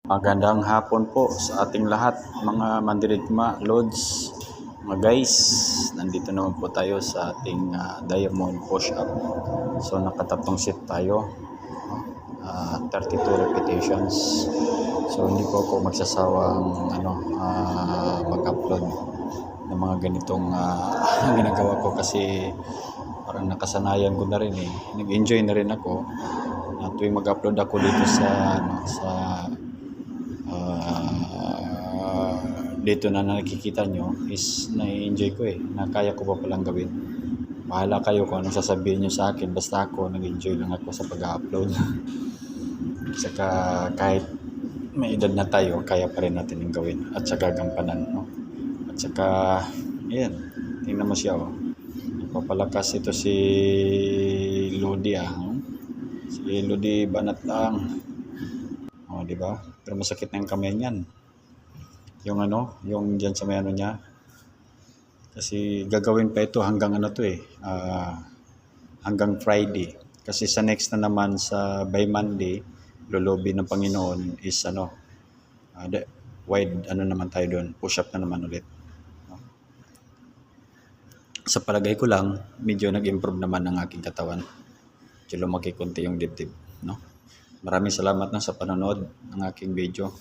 Magandang hapon po sa ating lahat mga mandirigma, lods, mga guys. Nandito naman po tayo sa ating diamond push-up. So nakatatlong set tayo, 32 repetitions. So hindi po ako magsasawang mag-upload ng mga ganitong ginagawa ko kasi parang nakasanayan ko na rin eh. Nag-enjoy na rin ako na tuwing mag-upload ako dito dito na nakikita nyo is na-enjoy ko eh, na kaya ko pa palang gawin. Bahala kayo kung anong sasabihin nyo sa akin, basta ako nag-enjoy lang ako sa pag-upload. Saka kahit may edad na tayo, kaya pa rin natin yung gawin at saka gampanan, no? At saka yan, tingnan mo siya oh. Nagpapalakas ito si Lodi Si Lodi banat lang. Oh, di ba? Pero masakit na yung kamay niyan. Yung diyan sa may niya. Kasi gagawin pa ito hanggang hanggang Friday. Kasi sa next na naman by Monday, lolobi ng Panginoon is wide naman tayo doon. Push up na naman ulit. Sa palagay ko lang, medyo nag-improve naman ang aking katawan. Medyo lumaki konti yung dibdib, no? Maraming salamat na sa panonood ng aking video.